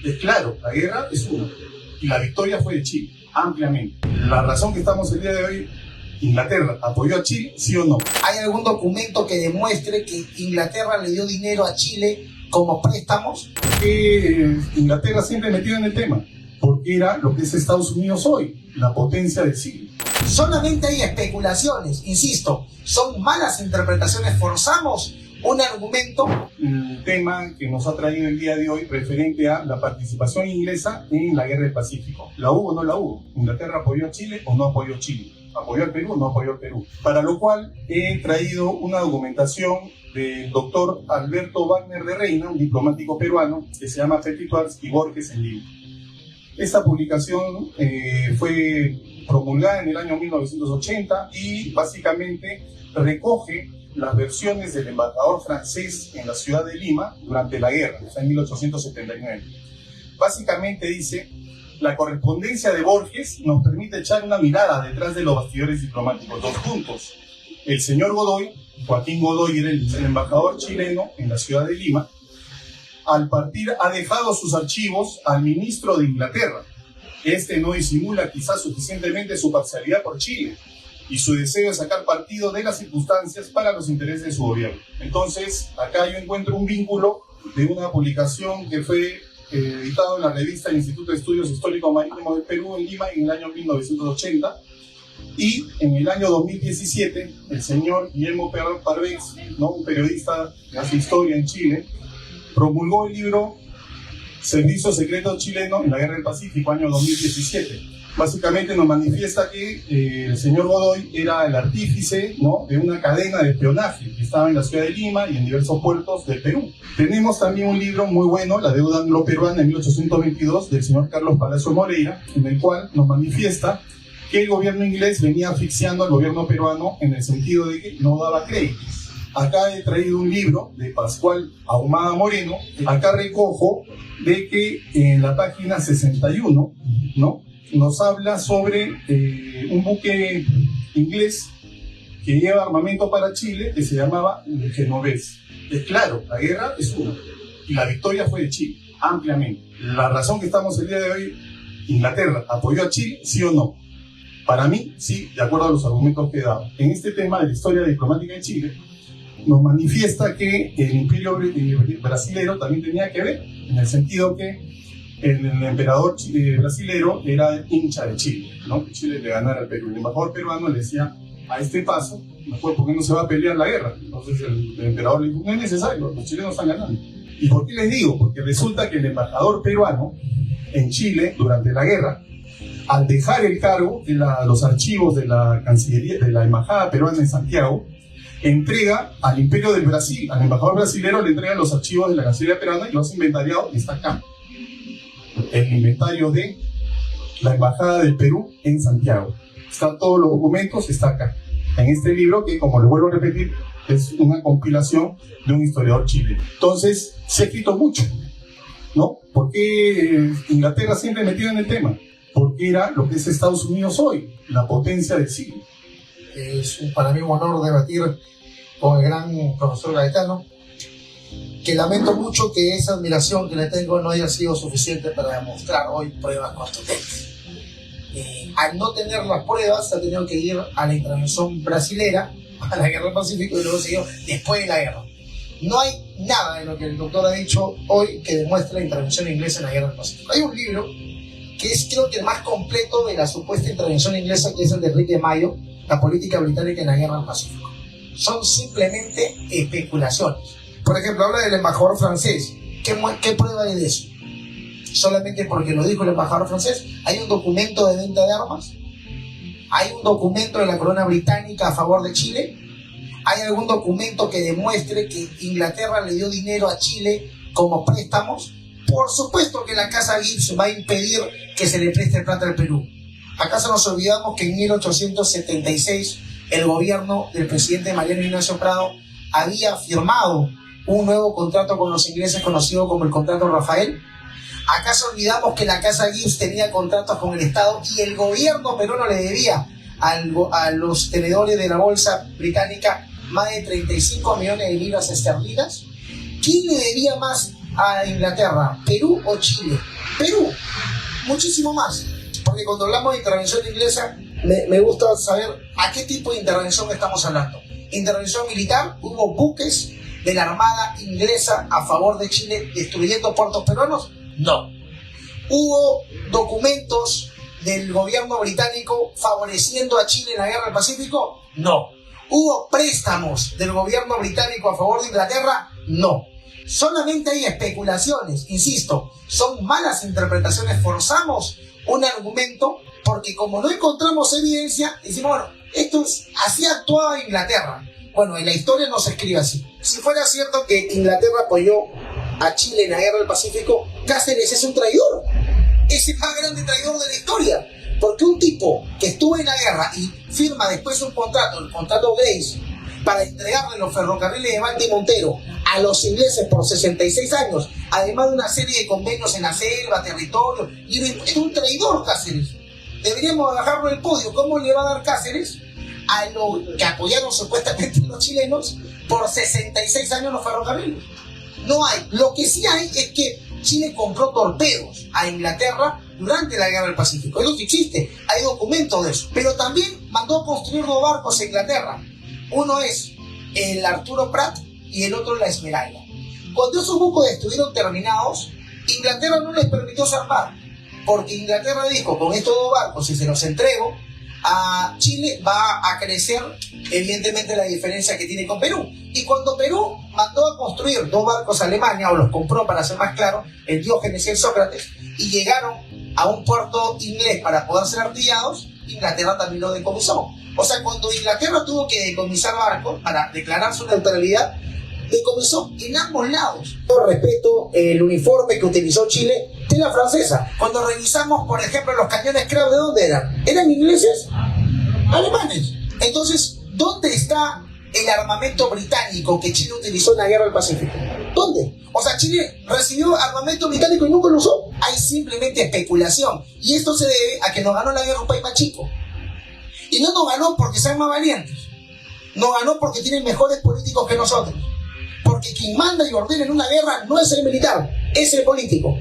Es claro, la guerra es una y la victoria fue de Chile, ampliamente. La razón que estamos el día de hoy, ¿Inglaterra apoyó a Chile, sí o no? ¿Hay algún documento que demuestre que Inglaterra le dio dinero a Chile como préstamos? Inglaterra siempre metido en el tema, porque era lo que es Estados Unidos hoy, la potencia del siglo. Solamente hay especulaciones, insisto, son malas interpretaciones, forzamos un argumento. El tema que nos ha traído el día de hoy referente a la participación inglesa en la guerra del Pacífico. ¿La hubo o no la hubo? ¿Inglaterra apoyó a Chile o no apoyó a Chile? ¿Apoyó al Perú o no apoyó al Perú? Para lo cual he traído una documentación del doctor Alberto Wagner de Reina, un diplomático peruano, que se llama Petitoires y Borges en Lima. Esta publicación fue promulgada en el año 1980 y básicamente recoge las versiones del embajador francés en la ciudad de Lima durante la guerra, o sea, en 1879. Básicamente dice: la correspondencia de Borges nos permite echar una mirada detrás de los bastidores diplomáticos. Dos puntos. El señor Godoy, Joaquín Godoy, era el embajador chileno en la ciudad de Lima. Al partir ha dejado sus archivos al ministro de Inglaterra. Este no disimula quizás suficientemente su parcialidad por Chile y su deseo de sacar partido de las circunstancias para los intereses de su gobierno. Entonces, acá yo encuentro un vínculo de una publicación que fue editado en la revista del Instituto de Estudios Históricos Marítimos del Perú en Lima en el año 1980, y en el año 2017 el señor Guillermo Parvez, ¿no?, un periodista que hace historia en Chile, promulgó el libro Servicio Secreto Chileno en la Guerra del Pacífico, año 2017. Básicamente nos manifiesta que el señor Godoy era el artífice, ¿no?, de una cadena de espionaje que estaba en la ciudad de Lima y en diversos puertos del Perú. Tenemos también un libro muy bueno, La deuda anglo-peruana en 1822, del señor Carlos Palacio Moreira, en el cual nos manifiesta que el gobierno inglés venía asfixiando al gobierno peruano en el sentido de que no daba créditos. Acá he traído un libro de Pascual Ahumada Moreno. Acá recojo de que en la página 61, ¿no?, nos habla sobre un buque inglés que lleva armamento para Chile, que se llamaba el Genovés. Es claro, la guerra es una y la victoria fue de Chile, ampliamente. La razón que estamos el día de hoy, ¿Inglaterra apoyó a Chile, sí o no? Para mí, sí, de acuerdo a los argumentos que he dado. En este tema de la historia diplomática de Chile, nos manifiesta que el imperio brasilero también tenía que ver, en el sentido que el emperador brasilero era hincha de Chile, ¿no?, que Chile le ganara al Perú. El embajador peruano le decía: a este paso, mejor, ¿por qué no se va a pelear la guerra? Entonces el emperador le dijo: no es necesario, los chilenos están ganando. ¿Y por qué les digo? Porque resulta que el embajador peruano en Chile, durante la guerra, al dejar el cargo de los archivos de la Cancillería, de la Embajada Peruana en Santiago, entrega al Imperio del Brasil, al embajador brasilero le entregan los archivos de la Cancillería peruana y los inventariado, y está acá. El inventario de la Embajada del Perú en Santiago. Están todos los documentos, está acá, en este libro que, como les vuelvo a repetir, es una compilación de un historiador chileno. Entonces, se ha escrito mucho, ¿no? ¿Por qué Inglaterra siempre metido en el tema? Porque era lo que es Estados Unidos hoy, la potencia del siglo. Es para mí un honor debatir con el gran profesor Gaetano, que lamento mucho que esa admiración que le tengo no haya sido suficiente para demostrar hoy pruebas contundentes. Al no tener las pruebas, ha tenido que ir a la intervención brasilera, a la guerra del Pacífico, y luego siguió después de la guerra. No hay nada de lo que el doctor ha dicho hoy que demuestre la intervención inglesa en la guerra del Pacífico. Hay un libro que es, creo que, el más completo de la supuesta intervención inglesa, que es el de Enrique Mayo, La política británica en la guerra del Pacífico. Son simplemente especulaciones. Por ejemplo, habla del embajador francés. ¿Qué prueba hay de eso? Solamente porque lo dijo el embajador francés. ¿Hay un documento de venta de armas? ¿Hay un documento de la corona británica a favor de Chile? ¿Hay algún documento que demuestre que Inglaterra le dio dinero a Chile como préstamos? Por supuesto que la Casa Gibbs va a impedir que se le preste plata al Perú. ¿Acaso nos olvidamos que en 1876 el gobierno del presidente Mariano Ignacio Prado había firmado un nuevo contrato con los ingleses conocido como el Contrato Rafael? ¿Acaso olvidamos que la Casa Gibbs tenía contratos con el Estado y el gobierno peruano le debía a los tenedores de la bolsa británica más de 35 millones de libras esterlinas? ¿Quién le debía más a Inglaterra? ¿Perú o Chile? Perú, muchísimo más. Porque cuando hablamos de intervención inglesa, me gusta saber a qué tipo de intervención estamos hablando. Intervención militar, hubo buques de la Armada inglesa a favor de Chile destruyendo puertos peruanos. No. Hubo documentos del gobierno británico favoreciendo a Chile en la guerra del Pacífico. No. ¿Hubo préstamos del gobierno británico a favor de Inglaterra? No. Solamente hay especulaciones, insisto, son malas interpretaciones, forzamos un argumento porque como no encontramos evidencia, decimos, bueno, así actuaba Inglaterra. Bueno, en la historia no se escribe así. Si fuera cierto que Inglaterra apoyó a Chile en la guerra del Pacífico, Cáceres es un traidor. Es el más grande traidor de la historia. Porque un tipo que estuvo en la guerra y firma después un contrato, el contrato Grace, para entregarle los ferrocarriles de Balti y Montero a los ingleses por 66 años, además de una serie de convenios en la selva, territorio, y era un traidor Cáceres. Deberíamos bajarlo del podio. ¿Cómo le va a dar Cáceres a los que apoyaron supuestamente los chilenos por 66 años los ferrocarriles? No hay. Lo que sí hay es que Chile compró torpedos a Inglaterra durante la guerra del Pacífico. Eso sí existe, hay documentos de eso. Pero también mandó a construir 2 barcos a Inglaterra. Uno es el Arturo Prat y el otro la Esmeralda. Cuando esos buques estuvieron terminados, Inglaterra no les permitió zarpar, porque Inglaterra dijo, con estos 2 barcos, si se los entrego a Chile, va a crecer evidentemente la diferencia que tiene con Perú. Y cuando Perú mandó a construir 2 barcos a Alemania, o los compró para ser más claro, el Diógenes y el Sócrates, y llegaron a un puerto inglés para poder ser artillados, Inglaterra también lo decomisó. O sea, cuando Inglaterra tuvo que decomisar barcos para declarar su neutralidad, decomisó en ambos lados. Yo respeto el uniforme que utilizó Chile, tela francesa. Cuando revisamos, por ejemplo, los cañones Krauss, ¿de dónde eran? ¿Eran ingleses? Alemanes. Entonces, ¿dónde está el armamento británico que Chile utilizó en la guerra del Pacífico? ¿Dónde? O sea, Chile recibió armamento británico y nunca lo usó. Hay simplemente especulación. Y esto se debe a que nos ganó la guerra un país más chico. Y no nos ganó porque sean más valientes. Nos ganó porque tienen mejores políticos que nosotros. Porque quien manda y ordena en una guerra no es el militar, es el político.